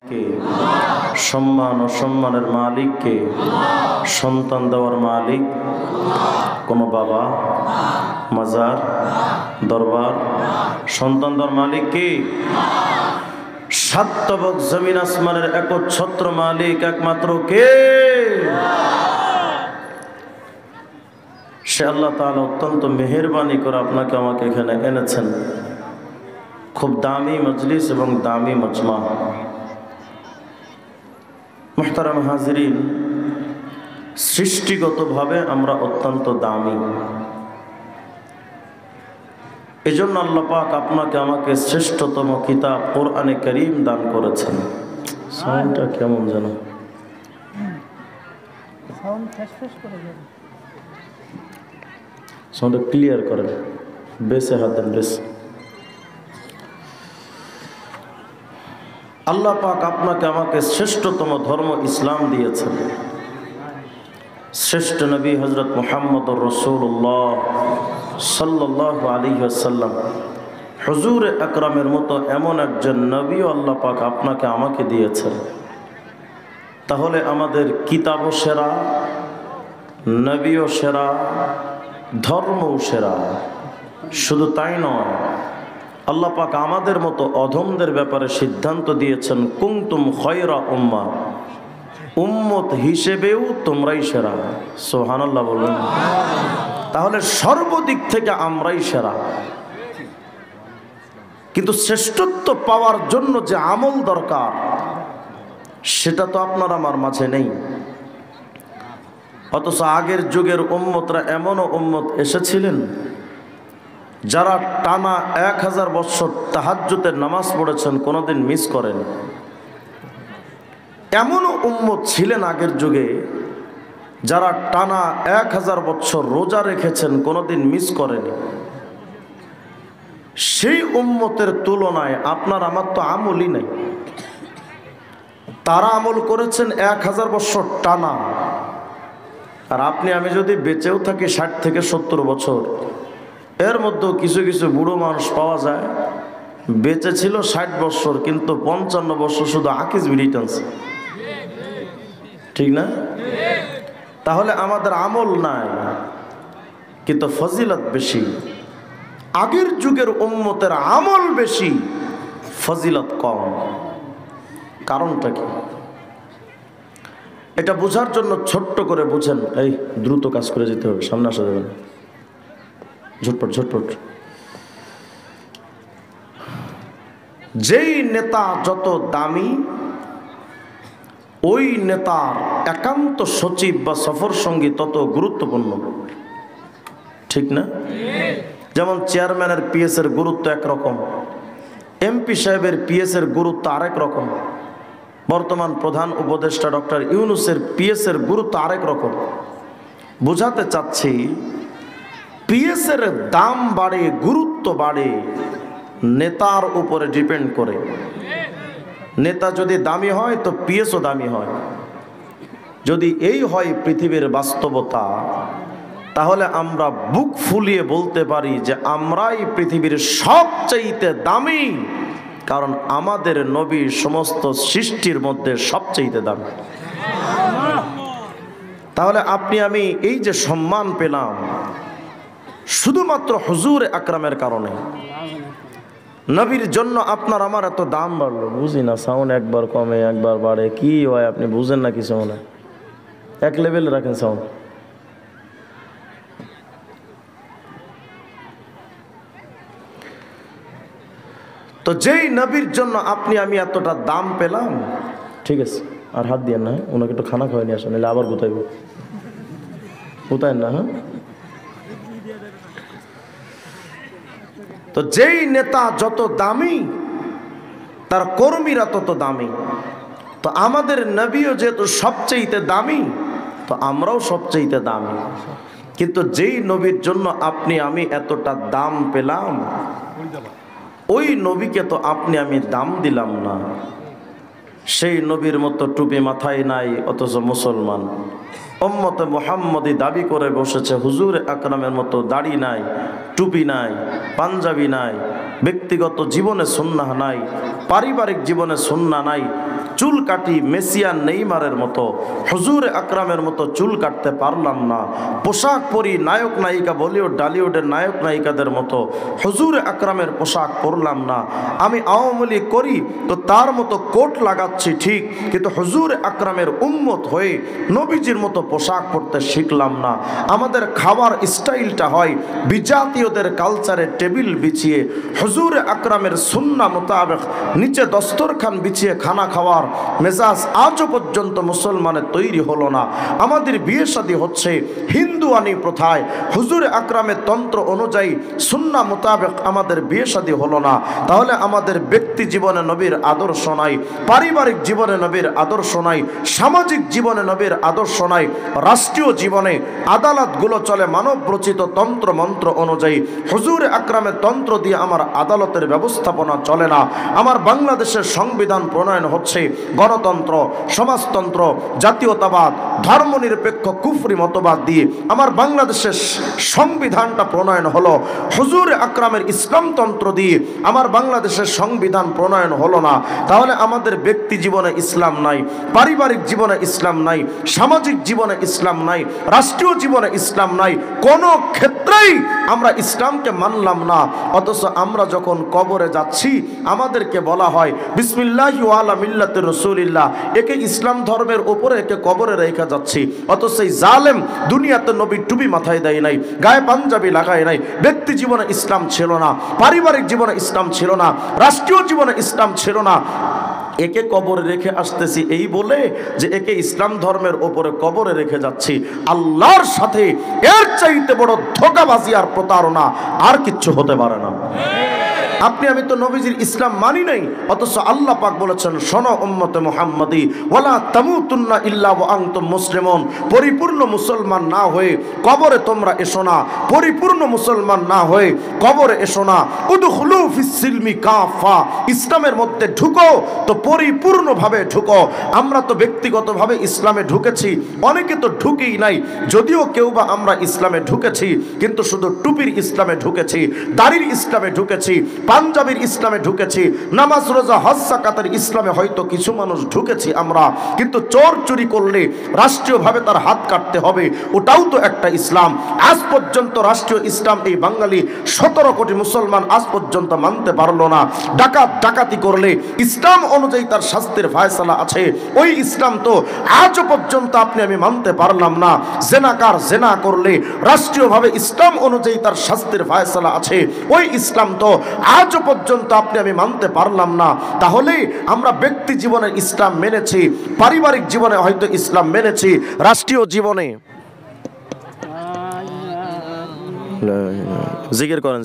কে? সম্মান ও সম্মানের মালিক কে? সন্তান দেওয়ার মালিক কোন বাবা, মাজার, দরবার? সন্তান দেওয়ার মালিক কে? সাতবক জমিন আসমানের একচ্ছত্র মালিক একমাত্র কে? সে আল্লাহ তাআলা অত্যন্ত মেহেরবানি করে আপনাকে আমাকে এখানে এনেছেন। খুব দামি মজলিস এবং দামি মজমা। মুহতারাম হাজিরিন, সৃষ্টিগতভাবে আমরা অত্যন্ত দামি। এজন্য আল্লাহ পাক আপনাকে আমাকে শ্রেষ্ঠতম কিতাব কোরআনে কারীম দান করেছেন। সাউন্ডটা কেমন যেন সাউন্ডটা ক্লিয়ার করেন, বেসে হাত দেন, বেশ। আল্লাহ পাক আপনাকে আমাকে শ্রেষ্ঠতম ধর্ম ইসলাম দিয়েছেন। শ্রেষ্ঠ নবী হযরত মুহাম্মদুর রাসূলুল্লাহ সাল্লাল্লাহু আলাইহি ওয়াসাল্লাম হুজুর আকরামের মতো এমন একজন নবী আল্লাহ পাক আপনাকে আমাকে দিয়েছেন। তাহলে আমাদের কিতাবও সেরা, নবীও সেরা, ধর্মও সেরা। শুধু তাই নয়, আল্লাহ পাক আমাদের মতো অধমদের ব্যাপারে সিদ্ধান্ত দিয়েছেন, কুনতুম খায়রা উম্মাহ, উম্মত হিসেবেও তোমরাই সেরা। সুবহানাল্লাহ বলুন। তাহলে সর্বদিক থেকে আমরাই সেরা। কিন্তু শ্রেষ্ঠত্ব পাওয়ার জন্য যে আমল দরকার সেটা তো আপনার আমার মাঝে নেই। অথচ আগের যুগের উম্মতরা এমনও উম্মত এসেছিলেন যারা টানা 1000 বছর তাহাজ্জুদের নামাজ পড়েছেন, কোনোদিন মিস করেন। এমনও উম্মত ছিলেন আগের যুগে যারা টানা 1000 বছর রোজা রেখেছেন, কোনোদিন মিস করেনি। সেই উম্মতের তুলনায় আপনার আমার তো আমলই নেই। তারা আমল করেছেন 1000 বছর টানা, আর আপনি আমি যদি বেঁচেও থাকি 60 থেকে 70 বছর, এর মধ্যেও কিছু কিছু বুড়ো মানুষ পাওয়া যায় বেঁচে ছিল 60 বছর, কিন্তু 55 বছর শুধু আকিজ বিড়ি টানছে। ঠিক না? তাহলে আমাদের আমল নাই কিন্তু ফজিলত বেশি। আগের যুগের উম্মতের আমল বেশি, ফজিলত কম। কারণটা কি? এটা বোঝার জন্য ছোট্ট করে বুঝেন। এই দ্রুত কাজ করে যেতে হবে, সামনে আসা যাবে না, ঝটপট ঝটপট। যেই নেতা যত দামি, ওই নেতার একান্ত সচিব বা সফর সঙ্গী তত গুরুত্বপূর্ণ। ঠিক না? যেমন চেয়ারম্যানের পিএস এর গুরুত্ব একরকম, এমপি সাহেবের পিএস এর গুরুত্ব আরেক রকম, বর্তমান প্রধান উপদেষ্টা ডক্টর ইউনূসের পিএস এর গুরুত্ব আরেক রকম। বোঝাতে চাচ্ছি, পিএস এর দাম বাড়ে, গুরুত্ব বাড়ে নেতার উপরে ডিপেন্ড করে। নেতা যদি দামি হয় তো পিএসও দামি হয়। যদি এই হয় পৃথিবীর বাস্তবতা, তাহলে আমরা বুক ফুলিয়ে বলতে পারি যে আমরাই পৃথিবীর সবচেয়ে দামি, কারণ আমাদের নবী সমস্ত সৃষ্টির মধ্যে সবচেয়ে দামি। তাহলে আপনি আমি এই যে সম্মান পেলাম শুধুমাত্র হুজুর আকরামের কারণে। নবীর জন্য আপনার আমার এত দাম বাড়লো, বুঝি না। সাউন্ড একবার কমে একবার বাড়ে, কি হয় আপনি বুঝেন না কিছু? মনে এক লেভেলে রাখেন সাউন্ড। তো যেই নবীর জন্য আপনি আমি এতটা দাম পেলাম, ঠিক আছে, আর হাত দিয়ে না, ওনাকে একটু খানা খাওয়াই নিয়ে আসেন, নাহলে আবার গুতাইব। গুতায়েন না, হ্যাঁ? তো যেই নেতা যত দামি, তার কর্মীরা তত দামি। তো আমাদের নবীও যেহেতু সবচেয়ে দামি, তো আমরাও সবচেয়ে দামি। কিন্তু যেই নবীর জন্য আপনি আমি এতটা দাম পেলাম, ওই নবীকে তো আপনি আমি দাম দিলাম না। সেই নবীর মতো টুপি মাথায় নাই, অথচ মুসলমান। উম্মতে মুহাম্মদী দাবি করে বসেছে, হুজুর আকরামের মতো দাড়ি নাই, টুপি নাই, পাঞ্জাবি নাই, ব্যক্তিগত জীবনে সুন্নাহ নাই, পারিবারিক জীবনে সুন্নাহ নাই, চুল কাটি মেসিয়ান নেইমারের মতো, হুজুর আকরামের মতো চুল কাটতে পারলাম না। পোশাক পরি নায়ক নায়িকা, বলিউড ডালিউডের নায়ক নায়িকাদের মতো হুজুর আকরামের পোশাক পরলাম না। আমি আওয়ামী লীগ করি তো তার মতো কোট লাগাচ্ছি ঠিক, কিন্তু হুজুর আকরামের উম্মত হয়ে নবীজির মতো পোশাক পরতে শিখলাম না। আমাদের খাবার স্টাইলটা হয় বিজাতীয়দের কালচারে টেবিল বিছিয়ে, হুজুর আকরামের সুন্নাহ মোতাবেক নিচে দস্তরখান বিছিয়ে খানা খাওয়ার মেজাজ আজও পর্যন্ত মুসলমানের তৈরি হলো না। আমাদের বিয়ে শাদী হচ্ছে হিন্দুয়ানি প্রথায়, হুজুর আকরামের তন্ত্র অনুযায়ী সুন্নাহ মোতাবেক আমাদের বিয়ে শাদী হলো না। তাহলে আমাদের ব্যক্তি জীবনে নবীর আদর্শ নাই, পারিবারিক জীবনে নবীর আদর্শ নাই, সামাজিক জীবনে নবীর আদর্শ নাই, রাষ্ট্রীয় জীবনে আদালতগুলো চলে মানব রচিত তন্ত্র মন্ত্র অনুযায়ী। হুজুর আকরামের তন্ত্র দিয়ে আমার আদালতের ব্যবস্থাপনা চলে না। আমার বাংলাদেশের সংবিধান প্রণয়ন হচ্ছে গণতন্ত্র, সমাজতন্ত্র, জাতীয়তাবাদ, ধর্মনিরপেক্ষ কুফরি মতবাদ দিয়ে। আমার বাংলাদেশের সংবিধানটা প্রণয়ন হলো হুজুর আকরামের ইসলামতন্ত্র দিয়ে। আমার বাংলাদেশের সংবিধান প্রণয়ন হলো না। তাহলে আমাদের ব্যক্তি জীবনে ইসলাম নাই, পারিবারিক জীবনে ইসলাম নাই, সামাজিক জীবনে ইসলাম নাই, রাষ্ট্রীয় জীবনে ইসলাম নাই, কোনো ক্ষেত্রেই আমরা ইসলামকে মানলাম না। অথচ আমরা যখন কবরে যাচ্ছি আমাদেরকে বলা হয় বিসমিল্লাহি ওয়া আলা মিল্লাতি রাসূলিল্লাহ, একে ইসলাম ধর্মের উপরে একে কবরে রেখে যাচ্ছি। অথচ এই জালেম দুনিয়াতে নবী টুপি মাথায় দেয় নাই, গায়ে পাঞ্জাবি লাগায় নাই। ব্যক্তি জীবনে ইসলাম ছিল না, পারিবারিক জীবনে ইসলাম ছিল না, রাষ্ট্রীয় জীবনে ইসলাম ছিল না। একে কবরে রেখে আসতেছি এই বলে যে একে ইসলাম ধর্মের ওপরে কবরে রেখে যাচ্ছি। আল্লাহর সাথে এর চাইতে বড় ধোঁকাবাজি আর প্রতারণা আর কিচ্ছু হতে পারে না। আপনি আমি তো নবীজির ইসলাম মানি নাই, অথচ আল্লাহ পাক বলেছেন শোনো উম্মতে মুহাম্মাদি ওয়ালা তামুতুন্না ইল্লা ওয়া আনতুম মুসলিমুন, পরিপূর্ণ মুসলমান না হয়ে কবরে তোমরা এসো না, পরিপূর্ণ মুসলমান না হয়ে কবরে এসো না। উদখুলু ফিস সিলমি কাফা, ইসলামের মধ্যে ঢুকো তো পরিপূর্ণভাবে ঢুকো। আমরা তো ব্যক্তিগতভাবে ইসলামে ঢুকেছি, অনেকে তো ঢুকেই নাই। যদিও কেউ বা আমরা ইসলামে ঢুকেছি, কিন্তু শুধু টুপির ইসলামে ঢুকেছি, দাড়ির ইসলামে ঢুকেছি, পাঞ্জাবির ইসলামে ঢুকেছি, নামাজ রোজা হজ যাকাতের ইসলামে হয়তো কিছু মানুষ ঢুকেছি আমরা। কিন্তু চোর চুরি করলে রাষ্ট্রীয়ভাবে তার হাত কাটতে হবে, ওটাও তো একটা ইসলাম। আজ পর্যন্ত রাষ্ট্রীয় ইসলাম এই বাঙালি 17 কোটি মুসলমান আজ পর্যন্ত মানতে পারলো না। ডাকাতি করলে ইসলাম অনুযায়ী তার শাস্তির ফায়সালা আছে, ওই ইসলাম তো আজও পর্যন্ত আপনি আমি মানতে পারলাম না। জেনাকার জেনা করলে রাষ্ট্রীয়ভাবে ইসলাম অনুযায়ী তার শাস্তির ফায়সালা আছে, ওই ইসলাম তো আজও পর্যন্ত আপনি আমি মানতে পারলাম না। তাহলে আমরা ব্যক্তি জীবনে ইসলাম মেনেছি, পারিবারিক জীবনে হয়তো ইসলাম মেনেছি, রাষ্ট্রীয় জীবনে জিকির করেন